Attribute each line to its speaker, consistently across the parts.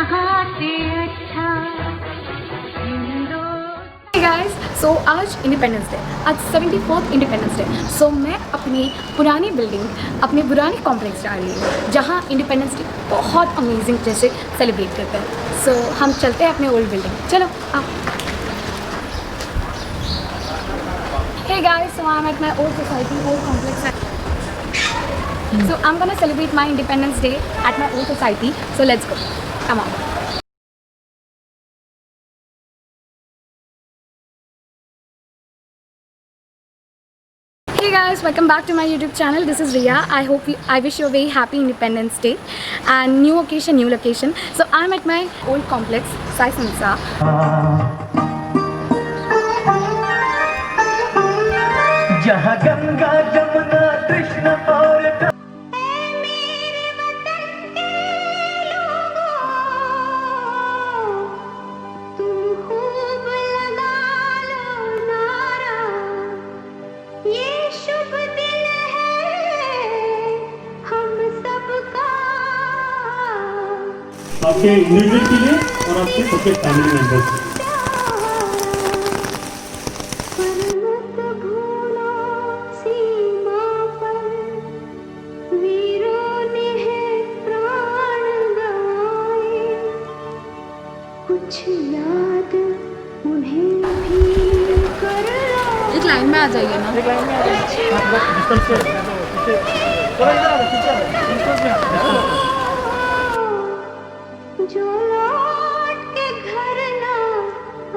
Speaker 1: यहाँ से अच्छा।
Speaker 2: Hey guys, so आज इंडिपेंडेंस डे, आज 74th इंडिपेंडेंस डे। सो मैं अपनी पुरानी बिल्डिंग, अपने पुराने कॉम्प्लेक्स जा रही हूँ जहाँ इंडिपेंडेंस डे बहुत अमेजिंग जैसे सेलिब्रेट करते हैं। सो हम चलते हैं अपने ओल्ड बिल्डिंग, चलो आओ। Hey guys, so I'm at my old society, old complex. So I'm gonna celebrate my Independence Day at my old society. So let's go. Come on. Hey guys, welcome back to my YouTube channel. This is Riya. I wish you a very happy Independence Day and new occasion, new location. So I'm at my old complex, Sai Sansa.
Speaker 3: जहाँ गंगा जमुना कृष्ण और आपके individual के लिए और आपके सबके family members.
Speaker 2: एक line में आ जाइए ना।
Speaker 3: एक लाइन में आ जाइए।
Speaker 1: जो लौट के घर ना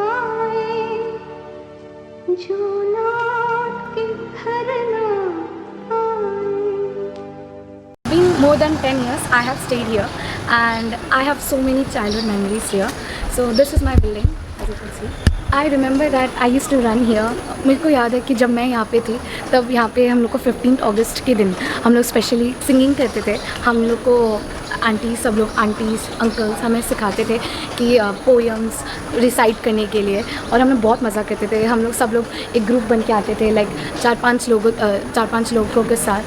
Speaker 1: आए, जो लौट के घर ना आए।
Speaker 2: Been more than 10 years I have stayed here and I have so many childhood memories here. So this is my building, as you can see. I remember that I used to run here. मेरे को याद है कि जब मैं यहाँ पे थी तब यहाँ पे हम लोग को 15 अगस्त के दिन हम लोग स्पेशली सिंगिंग करते थे। हम लोग को आंटी, सब लोग आंटीज़ अंकल्स हमें सिखाते थे कि पोएम्स रिसाइट करने के लिए, और हमें बहुत मज़ा करते थे। हम लोग सब लोग एक ग्रुप बन के आते थे, लाइक 4-5 लोगों के साथ।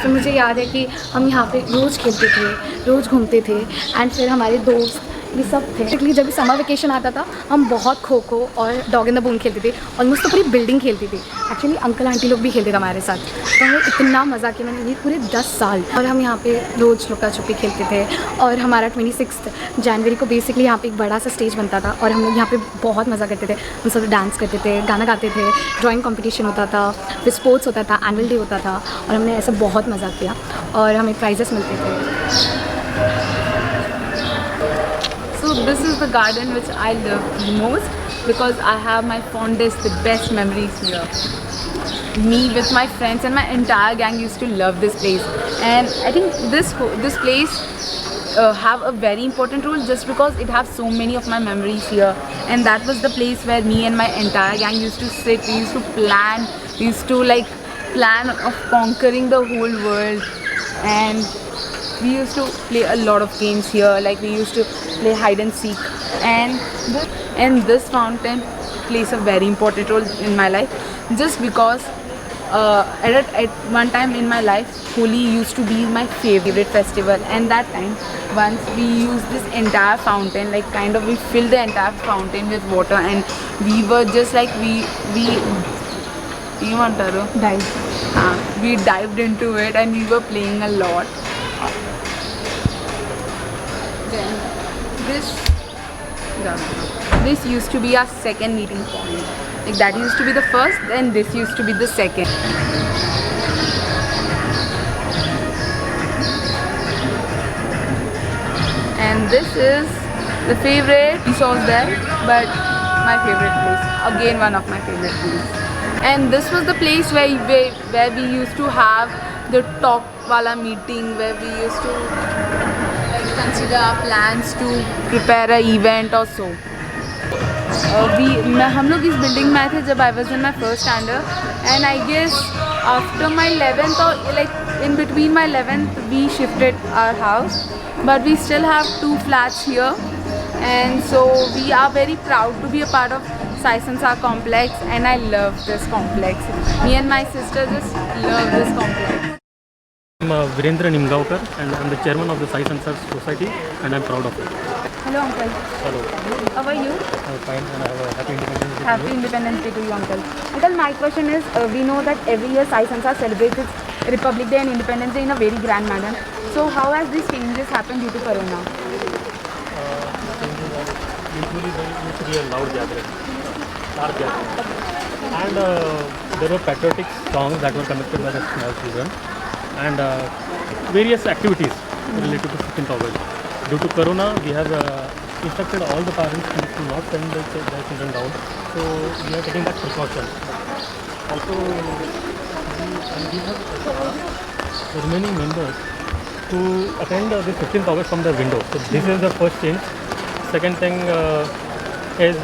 Speaker 2: फिर मुझे याद है कि हम यहाँ पे रोज़ खेलते थे, रोज़ घूमते थे, एंड फिर हमारे दोस्त ये सब थे। एक्चुअली जब भी समर वेकेशन आता था हम बहुत खो खो और डॉग इन द बूम खेलते थे, ऑलमोस्ट तो पूरी बिल्डिंग खेलती थी। एक्चुअली अंकल आंटी लोग भी खेलते थे हमारे साथ, तो हमें इतना मज़ा किया मैंने ये पूरे 10 साल। और हम यहाँ पे रोज़ लुका छुपी खेलते थे, और हमारा 26 जनवरी को बेसिकली यहाँ पे एक बड़ा सा स्टेज बनता था और हम लोग यहाँ पे बहुत मज़ा करते थे। हम सब डांस करते थे, गाना गाते थे, ड्राइंग कॉम्पिटिशन होता था, फिर स्पोर्ट्स होता था, एनुअल डे होता था, और हमने ऐसा बहुत मज़ा किया और हमें प्राइजेस मिलते थे।
Speaker 4: So this is the garden which I love the most because I have my fondest, the best memories here. Me with my friends and my entire gang used to love this place, and I think this place have a very important role just because it has so many of my memories here, and that was the place where me and my entire gang used to sit. We used to plan. We used to plan of conquering the whole world, and we used to play a lot of games here. Like we used to play hide and seek, and this fountain plays a very important role in my life just because at one time in my life Holi used to be my favorite festival, and that time once we used this entire fountain, like kind of we filled the entire fountain with water, and we were just like we dived into it and we were playing a lot. Then this used to be our second meeting point. Like that used to be the first, and this used to be the second. And this is the favorite. We saw there, but my favorite place. Again, one of my favorite places. And this was the place where we used to have the talk wala meeting, where we used to consider our plans to prepare an event or so. हम लोग इस building में आए थे जब I was in my first standard, and I guess after my 11th or like in between my 11th we shifted our house, but we still have 2 flats here, and so we are very proud to be a part of Sai Sansa complex, and I love this complex. Me and my sister just love this complex.
Speaker 5: I'm Virendra Nimgaonkar and I'm the chairman of the Sai Sansar Society and I'm proud of it.
Speaker 4: Hello, uncle.
Speaker 5: Hello.
Speaker 4: How are you?
Speaker 5: I'm fine and I have a happy Independence Day.
Speaker 4: Happy Independence Day to you, uncle. Uncle, my question is, we know that every year Sai Sansar celebrates its Republic Day and Independence Day in a very grand manner. So how has these changes happened due to Corona?
Speaker 5: Usually there used to be a loud gathering, large gathering. And there were patriotic songs that were conducted by the small children and various activities related to 15th August. Due to Corona, we have instructed all the parents to not send their children down. So we are taking that precaution. Also, we have remaining members to attend this 15th August from the window. So this is the first change. Second thing is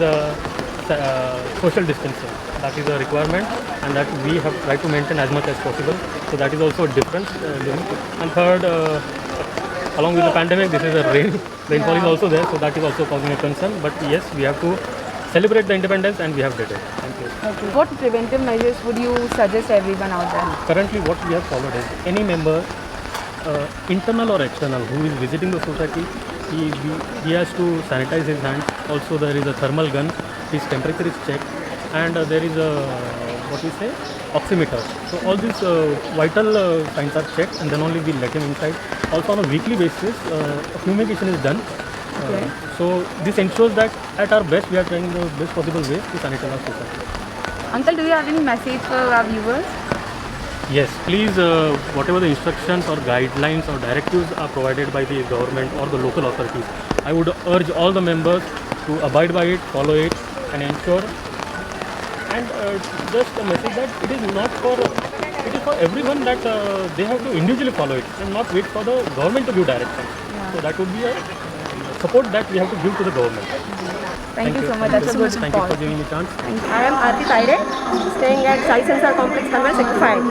Speaker 5: social distancing. That is a requirement and that we have tried to maintain as much as possible. So that is also a difference. And third, along with the pandemic, this is a rainfall is also there. So that is also causing a concern. But yes, we have to celebrate the independence and we have did it. Thank you.
Speaker 4: Okay. What preventive measures would you suggest everyone out there?
Speaker 5: Currently what we have followed is any member, internal or external, who is visiting the society, he has to sanitize his hands. Also there is a thermal gun, his temperature is checked and there is a oximeter. So all these vital signs are checked and then only we let him inside. Also on a weekly basis fumigation is done.
Speaker 4: Okay.
Speaker 5: So this ensures that at our best we are trying the best possible way to sanitize our society.
Speaker 4: Uncle, do you have any message for our viewers?
Speaker 5: Yes, please, whatever the instructions or guidelines or directives are provided by the government or the local authorities, I would urge all the members to abide by it, follow it and ensure. And just a message that it is for everyone that they have to individually follow it and not wait for the government to give direction. Yeah. So that would be a support that we have to give to the government.
Speaker 4: Thank you so much. That's a good
Speaker 5: Thank you for giving me a chance.
Speaker 6: I am Aarti Taire, staying at Sai Sansar Complex, Thamel, Sector 5.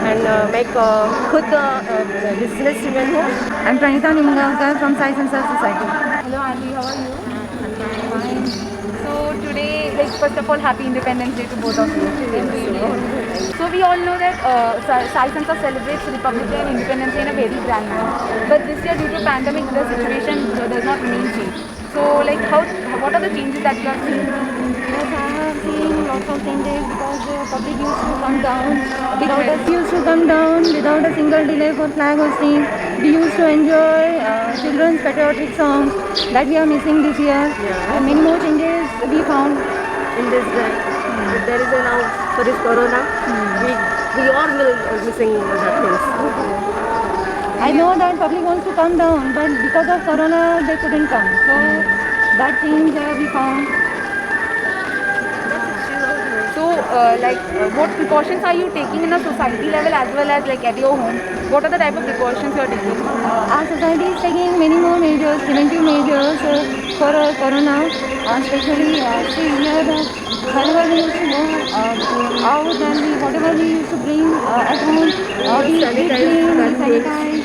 Speaker 6: And मैं खुद business woman हूँ.
Speaker 2: I'm Pranita Nimgaonkar from Sai Sansar Society.
Speaker 4: Hello, Auntie. How are you? Fine. So today, first of all, Happy Independence Day to both of you. So we all know that Sai Sansar celebrates Republic Day and Independence Day in a very grand manner. But this year, due to pandemic, the situation does not remain same. So, what are the changes that you have seen?
Speaker 2: Yes, I have seen lots of changes because the public used to come down without a single delay for flag hosting. We used to enjoy children's patriotic songs that we are missing this year. And many more changes we found
Speaker 6: In this day, if there is a now for this Corona, we all will missing that things.
Speaker 2: I know that public wants to come down, but because of Corona, they couldn't come. So that change we found.
Speaker 4: So, what precautions are you taking in a society level as well as at your home? What are the type of precautions you are taking?
Speaker 2: Our society is taking many more measures, preventive measures for Corona, especially see here that whenever we used to go out and whatever we used to bring at home, we sanitize.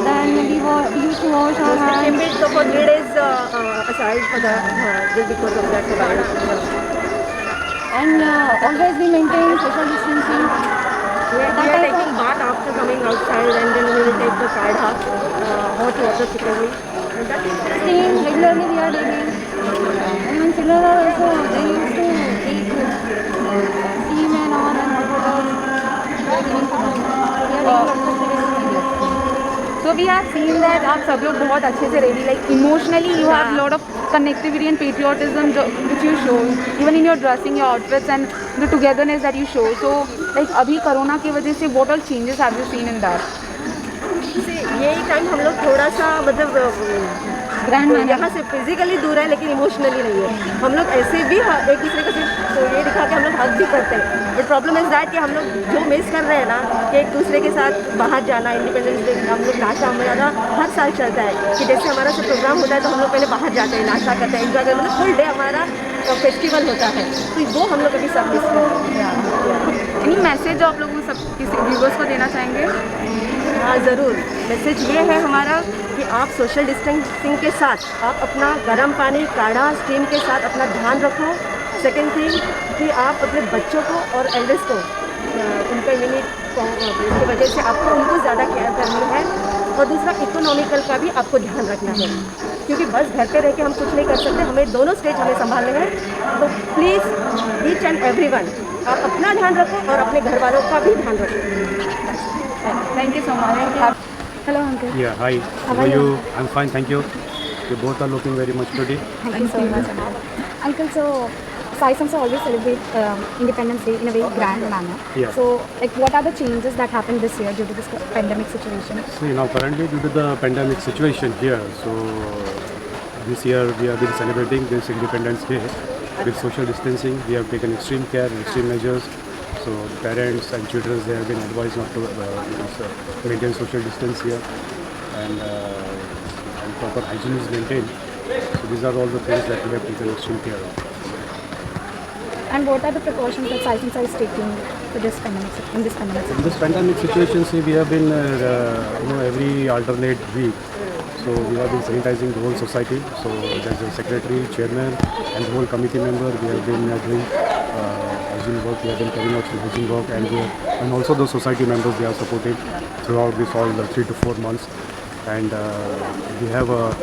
Speaker 2: Then we used to wash our hands.
Speaker 6: Keep it for 3 days aside for the just because of that virus.
Speaker 2: And always we maintain social distancing.
Speaker 6: We are taking bath after coming outside and then we will take the kadha, hot water typically. And that is
Speaker 2: Steam regularly we are taking. And when children are also, they used to take steam and all and hot water. We are taking lots of preventive measures.
Speaker 4: So we have seen that आप सब लोग बहुत अच्छे से ready, emotionally you have a lot of connectivity and patriotism which you show, even in your dressing, your outfits and the togetherness that you show. So अभी corona की वजह से what all changes have you seen in that?
Speaker 6: यही time हम लोग थोड़ा सा मतलब यहाँ से फिजिकली दूर है लेकिन इमोशनली नहीं है. हम लोग ऐसे भी एक दूसरे को सिर्फ ये दिखा के हम लोग हक भी करते हैं. बट प्रॉब्लम इज दैट कि हम लोग जो मिस कर रहे हैं ना कि एक दूसरे के साथ बाहर जाना, इंडिपेंडेंस डे हम लोग नाचा हमारा हर साल चलता है कि जैसे हमारा सब प्रोग्राम होता है तो हम लोग पहले बाहर जाते हैं, नाचा करते हैं, एंजॉय करते हैं, मतलब फुल डे हमारा फेस्टिवल होता है. तो वो हम लोग अभी सब मिस कर रहे हैं.
Speaker 4: एनी मैसेज जो आप लोगों को सब किसी व्यूवर्स को देना चाहेंगे?
Speaker 6: हाँ ज़रूर. मैसेज ये है हमारा कि आप सोशल डिस्टेंसिंग के साथ आप अपना गर्म पानी, काढ़ा, स्टीम के साथ अपना ध्यान रखो. सेकेंड थिंग कि आप अपने बच्चों को और एल्डर्स को उनका इम्यूनिटी इसकी वजह से आपको उनको ज़्यादा केयर करनी है। और दूसरा इकोनॉमिकल का भी आपको ध्यान रखना है, क्योंकि बस घर पे रह के हम कुछ नहीं कर सकते, हमें दोनों स्टेज हमें संभालने हैं। तो प्लीज़ ईच एंड एवरीवन आप अपना ध्यान रखो और अपने घर वालों का भी ध्यान रखो।
Speaker 4: Thank you so much.
Speaker 2: Hello, uncle.
Speaker 7: Yeah, hi.
Speaker 2: How are you?
Speaker 7: I'm fine, thank you. You both are looking very much pretty.
Speaker 2: Thank you so much, uncle. So, Sai Samsa always celebrate Independence Day in a very grand manner.
Speaker 7: Yeah.
Speaker 2: So, like, what are the changes that happened this year due to this pandemic situation?
Speaker 7: See, now currently due to the pandemic situation here, so this year we have been celebrating this Independence Day with social distancing. We have taken extreme care, extreme measures. So parents and children, they have been advised not to maintain social distance here, and proper hygiene is maintained. So these are all the things that we have taken extreme care of.
Speaker 2: And what are the precautions that Sai Samsa is taking for this pandemic, in this pandemic
Speaker 7: In
Speaker 2: situation?
Speaker 7: this pandemic situation, see, we have been, every alternate week, so we have been sanitizing the whole society. So there's a secretary, chairman, and the whole committee member. We have been doing hygiene work. We have been carrying out some hygiene work, and also the society members, they are supported throughout this all 3 to 4 months. And we have a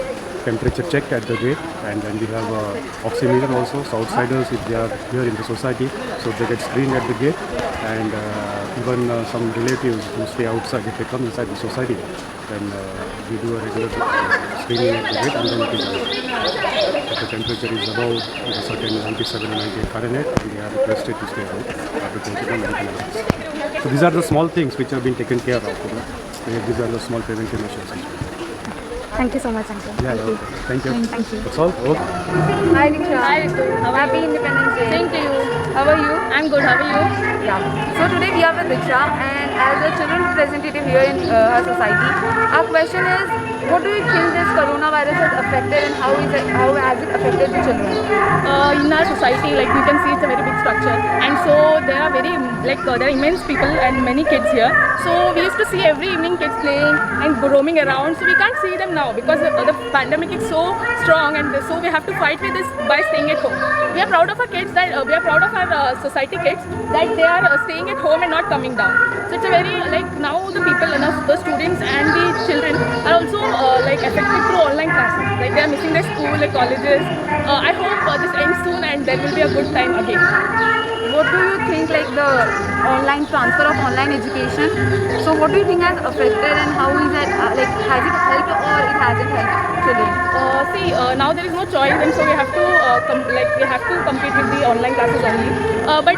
Speaker 7: temperature check at the gate, and then we have a oximeter also. So outsiders, if they are here in the society, so they get screened at the gate, and even some relatives who stay outside, if they come inside the society, then we do a regular screening at the gate, and then it is if the temperature is above a certain 97 or 98 Fahrenheit, and they are requested to stay out after taking a medical advice. So these are the small things which have been taken care of. These are the small preventive measures.
Speaker 2: Thank you so much, uncle.
Speaker 7: Yeah, okay. Thank you.
Speaker 2: Thank you.
Speaker 7: That's all. Okay.
Speaker 4: Hi Riksha. Hi Ritu. Happy Independence Day. Same to you. How are you? I'm good. How are you? Yeah. So today we are with Riksha, and as a children representative here in our society, our question is, what do you think this coronavirus has affected, and how has it affected the children? In our society, like we can see, it's a very big structure, and so there are there are immense people and many kids here. So we used to see every evening kids playing and roaming around. So we can't see them now because the pandemic is so strong, and so we have to fight with this by staying at home. We are proud of our kids we are proud of our society kids that they are staying at home and not coming down. So it's a very now the people, the students and the children are also affected through online classes. Like they are missing their school, like colleges. I hope this ends soon and there will be a good time again. What do you think, the online transfer of online education? So what do you think has affected, and how is it, has it helped or it hasn't helped children? Now there is no choice, and so we have to compete with the online classes only. But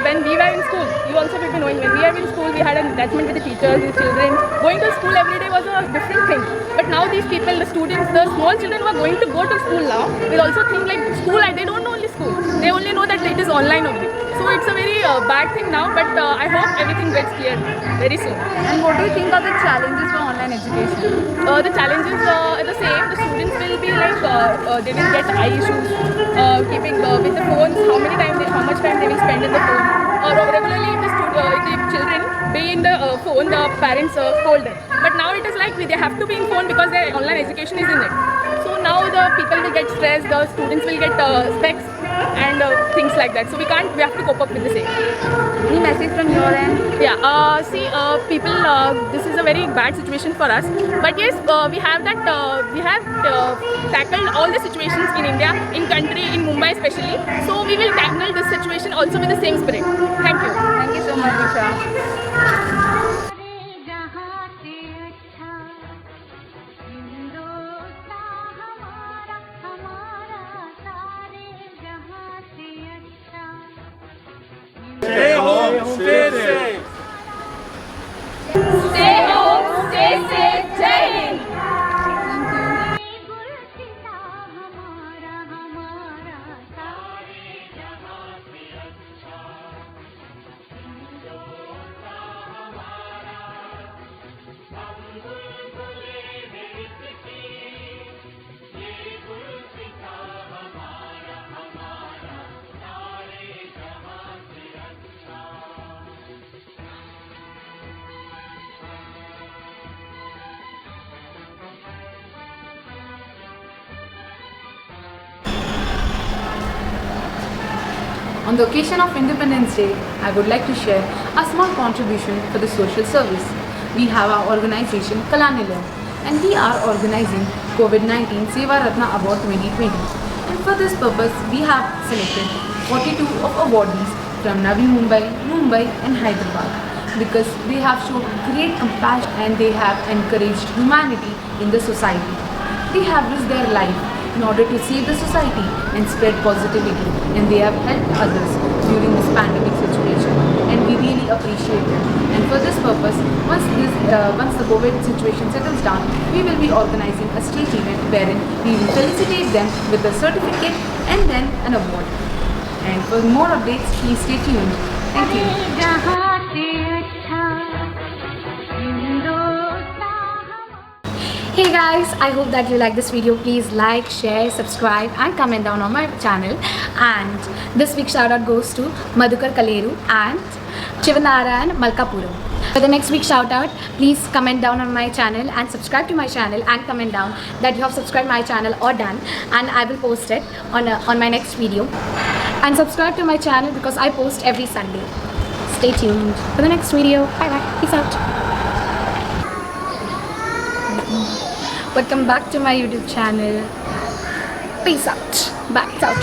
Speaker 4: when we were in school, you also will be knowing, when we were in school, we had an attachment with the teachers, the children. Going to school every day was a different thing. But now these people, the students, the small children who are going to go to school now, will also think school, they don't know only school. They only know that it is online only. So it's a very bad thing now, but I hope everything gets cleared very soon. And what do you think are the challenges for online education? The challenges are the same. The students will be they will get eye issues, keeping with the phones, how much time they will spend in the phone. Regularly, if the children be in the phone, the parents scold them. But now it is they have to be in phone because their online education is in it. So now the people will get stressed, the students will get specs and things like that. So we have to cope up with the same. Any message from your end? Yeah, people, this is a very bad situation for us. But yes, we have tackled all the situations in India, in country, in Mumbai especially. So we will tackle this situation also with the same spirit. Thank you. Thank you so much, Disha.
Speaker 1: Stay home, stay safe.
Speaker 4: Stay home, stay safe. Jai Hind. On the occasion of Independence Day, I would like to share a small contribution for the social service. We have our organization Kalanilam, and we are organizing COVID-19 Seva Ratna Award 2020. And for this purpose, we have selected 42 of awardees from Navi Mumbai, Mumbai and Hyderabad, because they have shown great compassion and they have encouraged humanity in the society. They have risked their life in order to save the society and spread positivity, and they have helped others during this pandemic situation, and we really appreciate them. And for this purpose, once the COVID situation settles down, we will be organizing a state event wherein we will felicitate them with a certificate and then an award. And for more updates, please stay tuned. Thank you.
Speaker 2: Hey guys, I hope that you like this video. Please like, share, subscribe and comment down on my channel. And this week's shout out goes to Madhukar Kaleru and Shivanarayan Malkapuram. For the next week shout out, please comment down on my channel and subscribe to my channel and comment down that you have subscribed my channel or done, and I will post it on my next video. And subscribe to my channel because I post every Sunday. Stay tuned for the next video. Bye bye. Peace out. Welcome back to my YouTube channel. Peace out. Bye. Peace out.